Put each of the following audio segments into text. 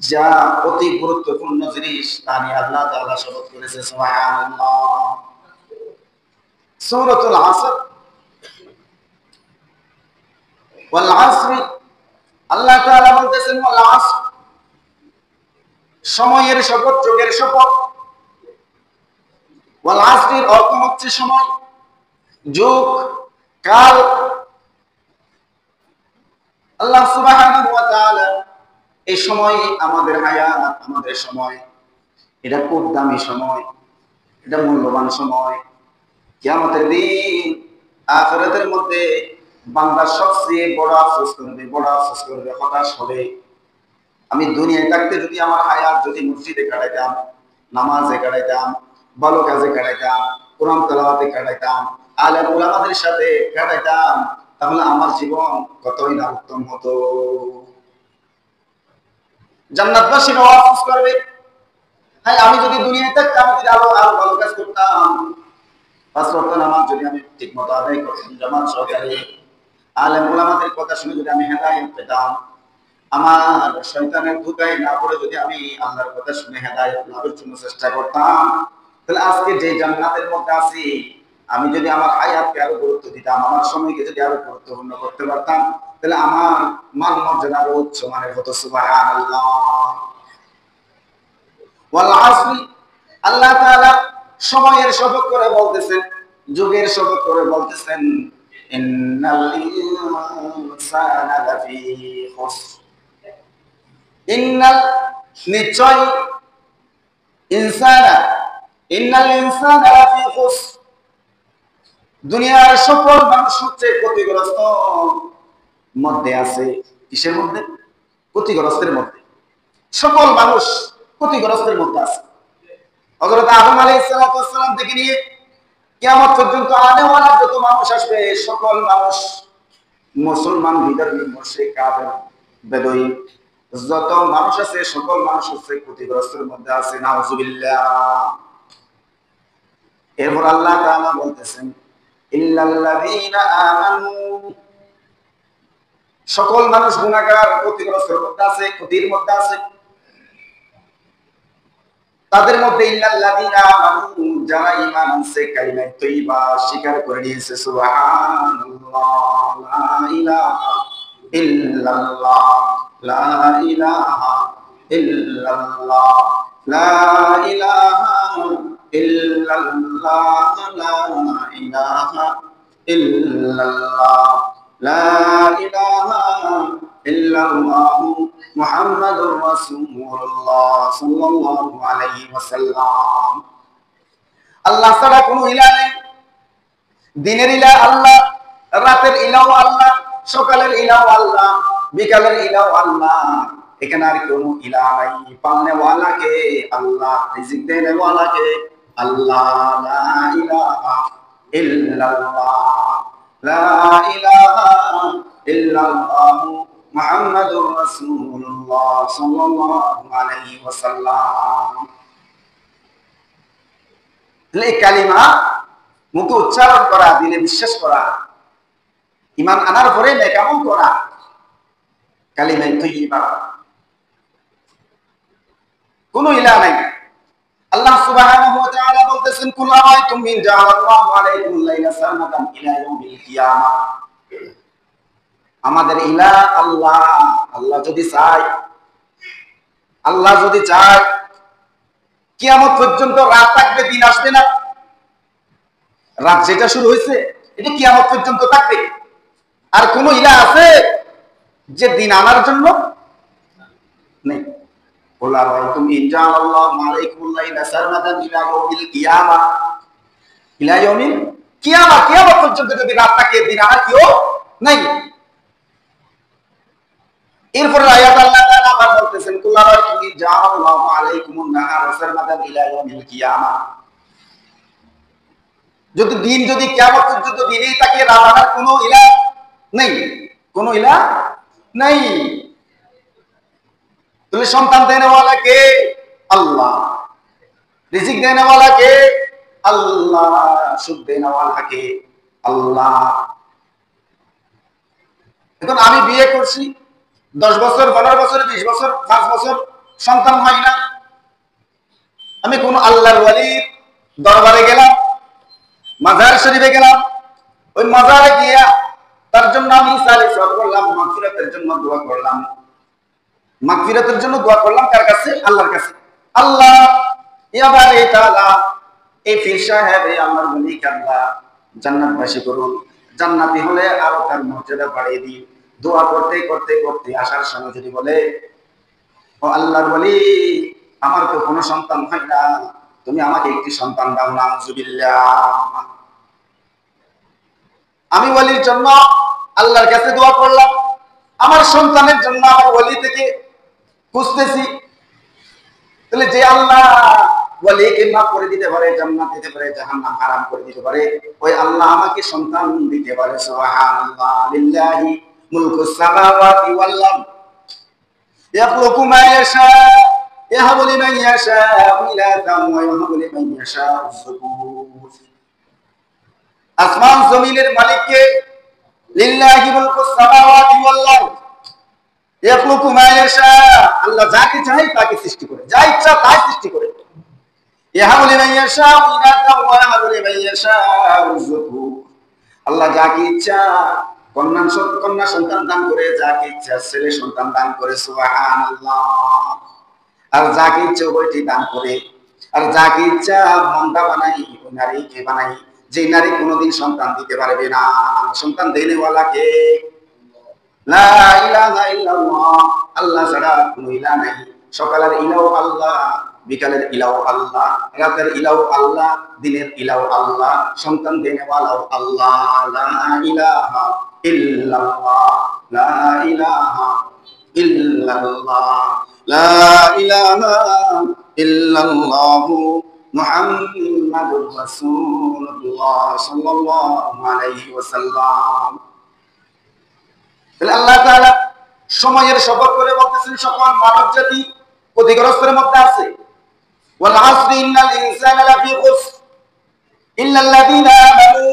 যা অতি গুরুত্বপূর্ণ জিনিস তা নিয়ে আল্লাহ তাআলা শপথ করেছে সুবহানাল্লাহ। সূরাতুল আসর ওয়াল আসর, আল্লাহ তাআলা বলতেছেন ওয়াল আসর, সময়ের শপথ, যুগের শপথ। ওয়াল আসরের অর্থ হচ্ছে সময়, যুগ, কাল। আল্লাহ সুবহানাহু ওয়া তাআলা এই সময়, আমাদের হায়াত, আমাদের সময়, এটা খুব দামি সময়, এটা মূল্যবান সময়। কিয়ামতের দিন, আখিরাতের মধ্যে বান্দা সবচেয়ে বড় আফসোস করবে, বড় আফসোস করবে, হতাশ হবে। আমি দুনিয়ায় থাকতে যদি আমার হায়াত যদি মসজিদে কাটাইতাম, নামাজে কাটাইতাম, ভালো কাজে কাটাইতাম, কোরআন তেলাওয়াতে কাটাইতাম, আলেম উলামাদের সাথে কাটাইতাম, তাহলে আমার জীবন কতই না উত্তম হতো। জান্নাতবাসীরা আফসোস করবে, হ্যাঁ আমি যদি দুনিয়ায় থাকতাম, যদি আরো আরো ভালো কাজ করতাম, পাঁচ ওয়াক্ত নামাজ যদি আমি ঠিকমতো আদায় করতাম জামাত সহকারে, আলেম উলামাদের কথা শুনে যদি আমি হেদায়েত পেতাম, আমার শয়তানের ধোঁকায় না পড়ে যদি আমি আল্লাহর কথা শুনে হেদায়েত লাভের জন্য চেষ্টা করতাম, তাহলে আজকে যে জান্নাতের মধ্যে আছি, আমি যদি আমার হায়াতকে আরো গুরুত্ব দিতাম, আমার সময়কে যদি আরো গুরুত্বপূর্ণ করতে পারতাম, তাহলে আমার মান মর্যাদা আরো উচ্চ মানের হতো। সুবহানাল্লাহ। ওয়াল আসরি, আল্লাহ তাআলা সময়ের শপথ করে বলতেছেন, যুগের শপথ করে বলতেছেন, ইন্নাল ইনসানা লাফি খুসর, ইন্নাল, নিশ্চয়, ইনসানা, ইন্নাল ইনসানা লাফি খুসর, দুনিয়ার সকল মানুষ হচ্ছে ক্ষতিগ্রস্ত মধ্যে আছে। কিসের মধ্যে? ক্ষতিগ্রস্তের মধ্যে। সকল মানুষ ক্ষতিগ্রস্তের মধ্যে আছে। হযরত আদম আলাইহিস সালাম থেকে নিয়ে কিয়ামত পর্যন্ত আনেওয়ালা যত মানুষ আসবে, সকল মানুষ, মুসলমান, বিধর্মী, মুশরিক, কাফের, বেদুইন, যত মানুষ আছে সকল মানুষ হচ্ছে ক্ষতিগ্রস্তের মধ্যে আছে। নাউজুবিল্লাহ। এরপর আল্লাহ তাআলা বলতেছেন, ইল্লাল্লাযীনা আমানু, সকল মানুষ গুনাহগার, ক্ষতিগ্রস্তের মধ্যে আছে, ক্ষতির মধ্যে আছে। তাদের মধ্যে ইল্লাল্লাযীনা আমানু, যারা ঈমান আনছে, কালিমা তাইয়্যিবা স্বীকার করে নিয়েছে। সুবহানাল্লাহ, লা ইলাহা ইল্লাল্লাহ, লা ইলাহা ইল্লাল্লাহ, লা ইলাহা ইল্লাল্লাহ, লা ইলাহা ইল্লাল্লাহ, লা ইলাহা ইল্লাল্লাহ, মুহাম্মাদুর রাসূলুল্লাহ সাল্লাল্লাহু আলাইহি ওয়াসাল্লাম। আল্লাহ ছাড়া কোনো ইলাহ নেই। দিনের ইলাহ আল্লাহ, রাতের ইলাহ আল্লাহ, সকালের ইলাহ আল্লাহ, বিকালের ইলাহ আল্লাহ। এখানে আর কোনো ইলাহ নাই। পালনে ওয়ালা কে? আল্লাহ। রিজিক দেনে ওয়ালা কে? আল্লাহ। লা ইলাহা ইল্লাল্লাহ, লা ইলাহা ইল্লাল্লাহ, মুহাম্মাদুর রাসূলুল্লাহ সাল্লাল্লাহু আলাইহি ওয়াসাল্লাম। এই কালিমা মুখে উচ্চারণ করা, দিলে বিশ্বাস করা, ঈমান আনার পরে নেক আমল করা, কালিমা তাইয়্যিবা। কোনো ইলাহ নাই। আল্লাহ সুবহানাহু ওয়া তাআলা বলতেছেন, কুল আরাআইতুম ইন জাআলাল্লাহু আলাইকুমুল লাইলা সারমাদান ইলা ইয়াউমিল কিয়ামাহ। আমাদের ইলাহ আল্লাহ। আল্লাহ যদি চায়, আল্লাহ যদি চায়, কিয়ামত পর্যন্ত রাত থাকবে, দিন আসবে না। রাত যেটা শুরু হয়েছে, এটা কিয়ামত পর্যন্ত থাকবে। আর কোন ইলাহ আছে যে দিন আনার জন্য নেই? কুল আরাআইতুম ইন জাআলাল্লাহু আলাইকুমুল লাইলা সারমাদান ইলা ইয়াউমিল কিয়ামাহ, ইলা ইয়াউমিল কিয়ামাহ, কিয়ামত পর্যন্ত যদি রাত থাকে, দিন আনার কেউ নাই। এরপর আয়াত আল্লাহ তাআলা আবার বলতেছেন, কুল আরাআইতুম ইন জাআলাল্লাহু আলাইকুমুন নাহারা সারমাদান ইলা ইয়াউমিল কিয়ামাহ, যদি দিন, যদি কিয়ামত পর্যন্ত দিনই থাকে, রাত আনার কোনো ইলাহ নেই, কোনো ইলাহ নাই। তাহলে সন্তান দেনেওয়ালা কে? আল্লাহ। রিজিক দেনেওয়ালা কে? আল্লাহ। সুখ দেনেওয়ালা কে? আল্লাহ। এখন আমি বিয়ে করছি, 10 বছর, 15 বছর, 20 বছর, 5 বছর সন্তান হয় না। আমি কোন আল্লাহর ওয়ালির দরবারে গেলাম, মাজার শরীফে গেলাম, ওই মাজারে গিয়া তার জন্য আমি সালিস করলাম, মাগফিরাতের জন্য দোয়া করলাম। মাগফিরাতের জন্য দোয়া করলাম কার কাছে? আল্লাহর কাছে। আল্লাহ ইয়া বারি তাআলা এই পীর সাহেব এই আল্লাহর ওলি আল্লাহ জান্নাতবাসী করুন, জান্নাতি হলে আরো তার মর্যাদা বাড়িয়ে দিন। দোয়া করতে করতে করতে আসার সময় যদি বলে, ও আল্লাহর ওলি, আমার তো কোনো সন্তান হয় না, তুমি আমাকে একটি সন্তান দাও। নাউজুবিল্লাহ। আমি ওলির জন্য আল্লাহর কাছে দোয়া করলাম, আমার সন্তানের জন্য আমার ওলি থেকে খুঁজতেছি। তাহলে যে আল্লাহ ওলিকে মাফ করে দিতে পারে, জান্নাত দিতে পারে, জাহান্নাম হারাম করে দিতে পারে, ওই আল্লাহ আমাকে সন্তান দিতে পারে। সুবহানাল্লাহ। লিল্লাহি মুলকুস সামাওয়াতি ওয়াল আরদ ইয়াখলুকু মা ইয়াশা ইয়াহাবু লিমান ইয়াশা ইনাতান ওয়া ইয়াহাবু লিমান ইয়াশা যুকুর। আসমান জমিনের মালিক কে? লিল্লাহি মুলকুস সামাওয়াতি ওয়াল আরদ ইয়াখলুকু মা ইয়াশা। আল্লাহ যাকে চায় তাকে সৃষ্টি করে, যা ইচ্ছা তাই সৃষ্টি করে। ইয়াহাবু লিমান ইয়াশা ইনাতান ওয়া ইয়াহাবু লিমান ইয়াশা যুকুর। আল্লাহ যাকে ইচ্ছা কন্যা সন্তান দান করে, যাকে ইচ্ছা ছেলে সন্তান দান করে। সুবহানাল্লাহ। আর যাকে ইচ্ছা উভয়টি দান করে। আর যাকে ইচ্ছা মন্দা বানাই, ওই নারীকে বানাই যে নারী কোনোদিন সন্তান দিতে পারবে না। সন্তান দেনেওয়ালা কে? লা ইলাহা ইল্লাল্লাহ। আল্লাহ ছাড়া কোনো ইলাহ নাই। সকালের ইলাহ আল্লাহ, বিকালের ইলাহ আল্লাহ, রাতের ইলাহ আল্লাহ, দিনের ইলাহ আল্লাহ, সন্তান দেনেওয়ালাও আল্লাহ। লা ইলাহা ইল্লাল্লাহ, লা ইলাহা ইল্লাল্লাহ, লা ইলাহা ইল্লাল্লাহু মুহাম্মাদুর রাসূলুল্লাহ সাল্লাল্লাহু আলাইহি ওয়াসাল্লাম। তাহলে আল্লাহ তাআলা সময়ের শপথ করে বলতেছেন, সকল মানব জাতি ক্ষতিগ্রস্তের মধ্যে আছে। ওয়াল আসরি ইন্নাল ইনসানা লাফি খুসর ইল্লাল্লাযীনা আমানু।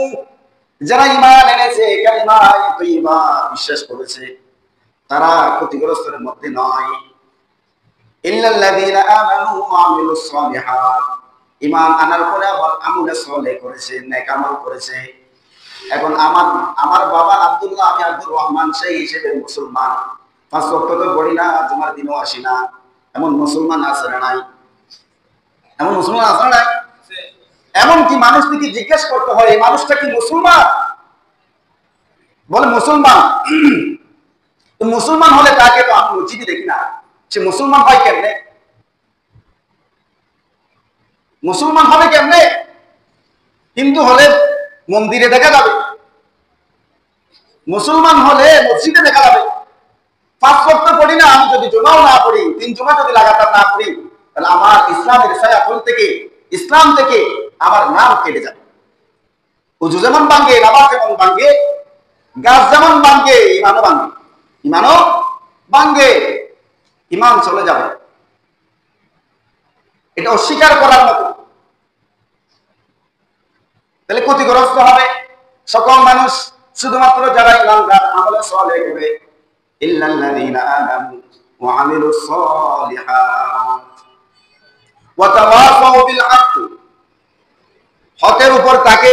যারা ঈমান এনেছে, কালিমায়ে তাইয়্যিবা বিশ্বাস করেছে, তারা ক্ষতিগ্রস্তের মধ্যে নয়। ইল্লাল্লাযীনা আমানু ওয়া আমিলুস সালিহাত। ঈমান আনার পরে আবার আমলে সালেহ করেছে, নেক আমল করেছে। এখন আমার বাবা আব্দুল্লাহ, আমি আব্দুর রহমান, সেই হিসেবে মুসলমান। 5 ওয়াক্ত তো পড়ি না, জুমার দিনও আসি না, এমন মুসলমান আছে না নাই? এমন মুসলমান আছে না নাই? এমনকি মানুষটিকে জিজ্ঞেস করতে হয়, এই মানুষটা কি মুসলমান? বলে মুসলমান। তো মুসলমান হলে তাকে তো আমি মসজিদে দেখি না, সে মুসলমান হয় কেমনে? মুসলমান হবে কেমনে? হিন্দু হলে মন্দিরে দেখা যাবে, মুসলমান হলে মসজিদে দেখা যাবে। 5 ওয়াক্ত পড়ি না, আমি যদি জুমাও না পড়ি, 3 জুমা যদি লাগাতার না পড়ি, তাহলে আমার ইসলামের ছায়াতল থেকে, ইসলাম থেকে আমার নাম কেটে যাবে। উজু যেমন ভাঙ্গে, নামাজ যেমন ভাঙ্গে, গাছ যেমন ভাঙ্গে, ইমানও ভাঙ্গে। ইমানও ভাঙ্গে, ইমান চলে যাবে। এটা অস্বীকার করার মতো। তাহলে ক্ষতিগ্রস্ত হবে সকল মানুষ, শুধুমাত্র যারা ইমানদার, আমলে সালেহ করে। ইল্লাল্লাযীনা আমানু ওয়া আমিলুস সালিহাত ওয়া তাওয়াসাউ বিল হক। হকের উপর তাকে,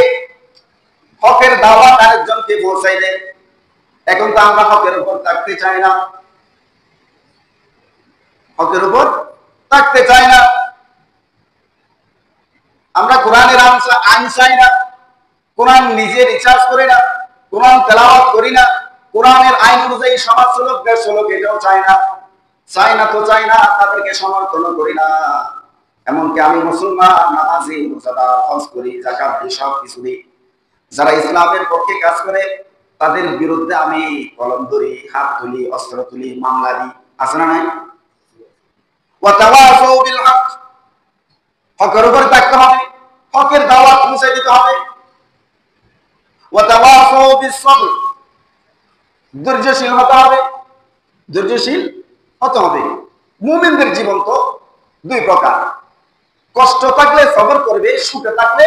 হকের দাওয়াত আরেকজনকে পৌঁছাইলে। এখন তো আমরা হকের উপর থাকতে চাই না, হকের উপর থাকতে চাই না। আমরা কোরআনের আইন চাই না, কোরআন নিজে রিসার্চ করি না, কোরআন তেলাওয়াত করি না, কোরআনের আইন অনুযায়ী সমাজ চলুক, দেশ চলুক, এটাও চাই না। চাই না তো চাই না, তাদেরকে সমর্থন করি না। এমনকি আমি মুসলমান, নামাজি, রোজাদার, হজ করি, যাকাত দিই, সব কিছু দিই। যারা ইসলামের পক্ষে কাজ করে তাদের বিরুদ্ধে আমি কলম ধরি, হাত তুলি, অস্ত্র তুলি, মামলা দিই। আছে না নাই? ওয়া তাওয়াসাউ বিল হক। হকের উপর থাকতে হবে, হকের দাওয়াত পৌঁছে দিতে হবে। ওয়া তাওয়াসাউ বিস সবর। ধৈর্যশীল হতে হবে, ধৈর্যশীল হতে হবে। মুমিনদের জীবন তো 2 প্রকার। কষ্ট থাকলে সবর করবে, সুখে থাকলে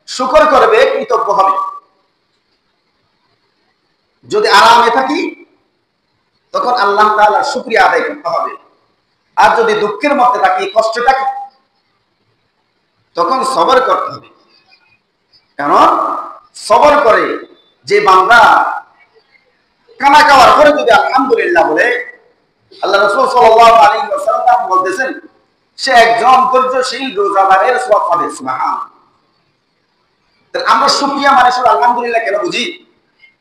শুকর করবে, কৃতজ্ঞ হবে। যদি আরামে থাকি তখন আল্লাহ তাআলার শুকরিয়া আদায় করতে হবে। আর যদি দুঃখের মধ্যে থাকি, কষ্টে থাকি, তখন সবর করতে হবে। কারণ সবর করে যে বান্দা কানা খাওয়ার পরে যদি আলহামদুলিল্লাহ বলে, আল্লাহ রাসূল সাল্লাল্লাহু আলাইহি ওয়াসাল্লাম বলতেছেন সে একজন ধৈর্যশীল রোজাদারের সওয়াব পাবে। সুবহানাল্লাহ। আমরা শুকরিয়া মানে শুধু আলহামদুলিল্লাহ কেন বুঝি?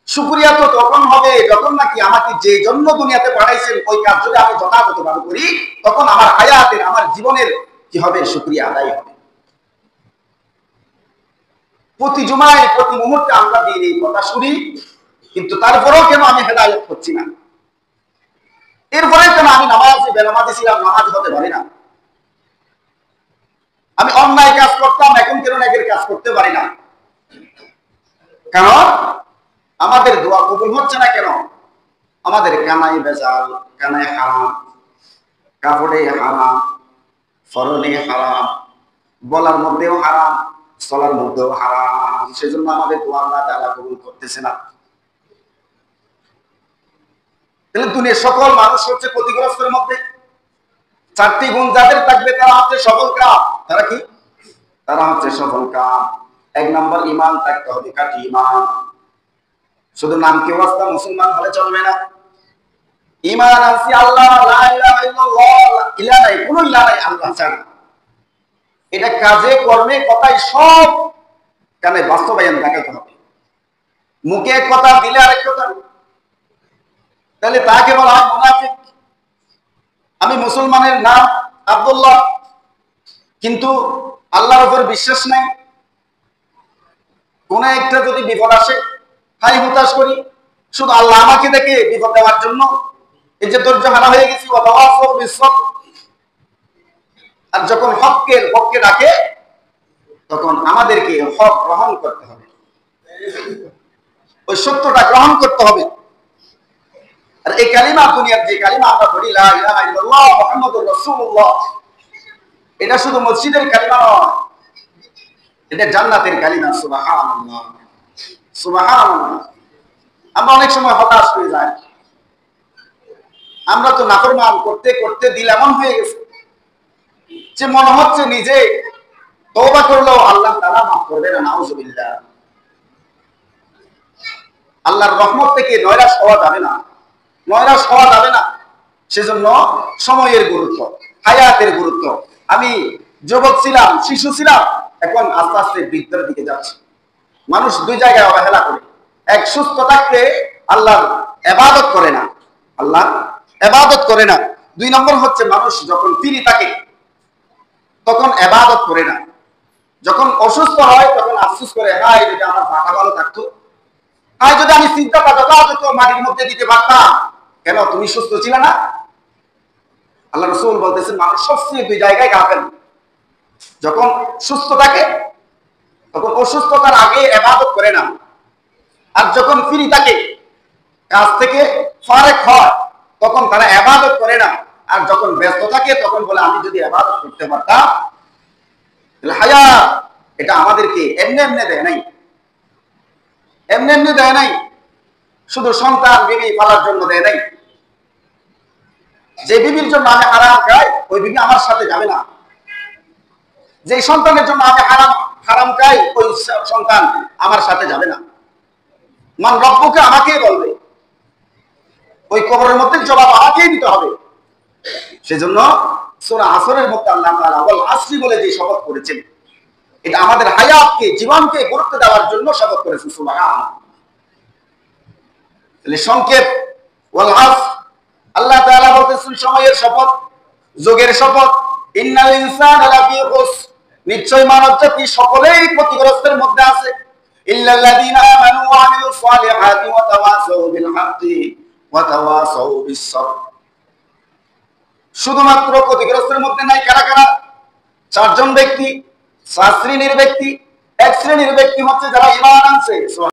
শুকরিয়া তো তখন হবে যখন নাকি আমাকে যে জন্য দুনিয়াতে পাঠাইছেন ওই কাজ যদি আমি যথাযথভাবে করি, তখন আমার হায়াতের, আমার জীবনের কি হবে? শুকরিয়া আদায় হবে। প্রতি জুমায় প্রতি মুহূর্তে আমরা দিন এই কথা শুনি, কিন্তু তারপরেও কেন আমি হেদায়েত হচ্ছি না? এরপরে কেন আমি নামাজে বেনামাজি ছিলাম, নামাজ হতে পারি না? আমি অন্যায় কাজ করতাম, এখন কেন নেকের কাজ করতে পারি না? কারণ আমাদের দোয়া কবুল হচ্ছে না কেন? আমাদের কানায় বেজাল, কানায় হারাম, কাপড়ে হারাম, ফরনে হারাম, বলার মধ্যেও হারাম, চলার মধ্যেও হারাম। সেজন্য আমাদের দোয়া আল্লাহ তাআলা কবুল করতেছে না। তাহলে দুনিয়ার সকল মানুষ হচ্ছে ক্ষতিগ্রস্তের মধ্যে। চারটি গুণ যাদের থাকবে তারা হচ্ছে সফল কাম। তারা কি? তারা হচ্ছে সফল কাম। এক নম্বর, ঈমান থাকতে হবে, খাঁটি ঈমান। শুধু নাম কি ওয়াস্তা মুসলমান হলে চলবে না। ঈমান আছে আল্লাহ, লা ইলাহা ইল্লাল্লাহ, ইলাহা নাই, কোনো ইলাহা নাই আল্লাহ ছাড়া। এটা কাজে কর্মে কথায় সব কানে বাস্তবায়ন দেখাতে হবে। মুখে এক কথা, দিলে আরেক কথা, তাহলে তাকে বলা হয় মুনাফিক। আমি মুসলমানের নাম আব্দুল্লাহ, কিন্তু আল্লাহর উপর বিশ্বাস নাই। কোন একটা যদি বিপদ আসে হাই হুতাশ করি, শুধু আল্লাহ আমাকে দেখে বিপদ দেওয়ার জন্য। এই যে ধৈর্য হারা হয়ে গেছি। আর যখন হকের পক্ষে ডাকে, তখন আমাদেরকে হক গ্রহণ করতে হবে, ওই সত্যটা গ্রহণ করতে হবে। আর এই কালিমা, দুনিয়ার যে কালিমা আমরা পড়ি, লা ইলাহা ইল্লাল্লাহ মুহাম্মাদুর রাসূলুল্লাহ, এটা শুধু মসজিদের কালিমা নয়, এটা জান্নাতের কালিমা। সুবহানাল্লাহ, সুবহানাল্লাহ। আমরা অনেক সময় হতাশ হয়ে যাই। আমরা তো নাফরমান করতে করতে দিল এমন হয়ে গেছে যে মনে হচ্ছে নিজে তওবা করলেও আল্লাহ তাআলা মাফ করবে না। নাউজুবিল্লাহ। আল্লাহর রহমত থেকে নয়রাশ হওয়া যাবে না, নয়রাশ হওয়া যাবে না। সেজন্য সময়ের গুরুত্ব, হায়াতের গুরুত্ব। আমি যুবক ছিলাম, শিশু ছিলাম, এখন আস্তে আস্তে বৃদ্ধের দিকে যাচ্ছি। মানুষ দুই জায়গায় অবহেলা করে। এক, সুস্থ থাকতে আল্লাহর ইবাদত করে না, আল্লাহর ইবাদত করে না। দুই নম্বর হচ্ছে মানুষ যখন ফ্রি থাকে তখন ইবাদত করে না। যখন অসুস্থ হয় তখন আফসোস করে, হায় যদি আমার মাথা ভালো থাকতো, হায় যদি আমি চিন্তাটা যথাযথ মাটির মধ্যে দিতে পারতাম। কেন? তুমি সুস্থ ছিলে না। আল্লাহ রাসূল বলতেছেন মানুষ সবচেয়ে দুই জায়গায় গাফেল। যখন সুস্থ থাকে তখন অসুস্থতার আগে ইবাদত করে না, আর যখন ফ্রি থাকে, কাজ থেকে ফারেক হয়, তখন তারা ইবাদত করে না। আর যখন ব্যস্ত থাকে তখন বলে আমি যদি ইবাদত করতে পারতাম। হায়াত এটা আমাদেরকে এমনি এমনি দেয় নাই, এমনি এমনি দেয় নাই। শুধু সন্তান বিবি পালার জন্য দেয় নাই। যে বিবির জন্য আমি হারাম খাই, ওই বিবি আমার সাথে যাবে না। যে সন্তানের জন্য আমি হারাম খাই, ওই সন্তান আমার সাথে যাবে না। মান রব্বুকে আমাকেই বলবে, ওই কবরের মধ্যে জবাব আমাকেই দিতে হবে। সেজন্য সূরা আসরের মধ্যে আল্লাহ তাআলা ওয়াল আসরি বলে যে শপথ করেছেন, এটা আমাদের হায়াতকে, জীবনকে গুরুত্ব দেওয়ার জন্য শপথ করেছেন। সুবহানাল্লাহ। তাহলে সংক্ষেপ, ওয়াল আসর, আল্লাহ তাআলা বলতেছেন সময়ের শপথ, যুগের শপথ। ইন্নাল ইনসানা লাফি খুসর, নিশ্চয় মানব জাতি সকলেই ক্ষতিগ্রস্তের মধ্যে আছে। ইল্লাল্লাযীনা আমানু ওয়া আমিলুস সালিহাতি ওয়া তাওয়াসাউ বিল হাক্কি ওয়া তাওয়াসাউ বিস সবর। শুধুমাত্র ক্ষতিগ্রস্তের মধ্যে নাই কারা কারা? চারজন ব্যক্তি, চার শ্রেণীর ব্যক্তি। এক শ্রেণীর ব্যক্তি হচ্ছে যারা ঈমান আনছে।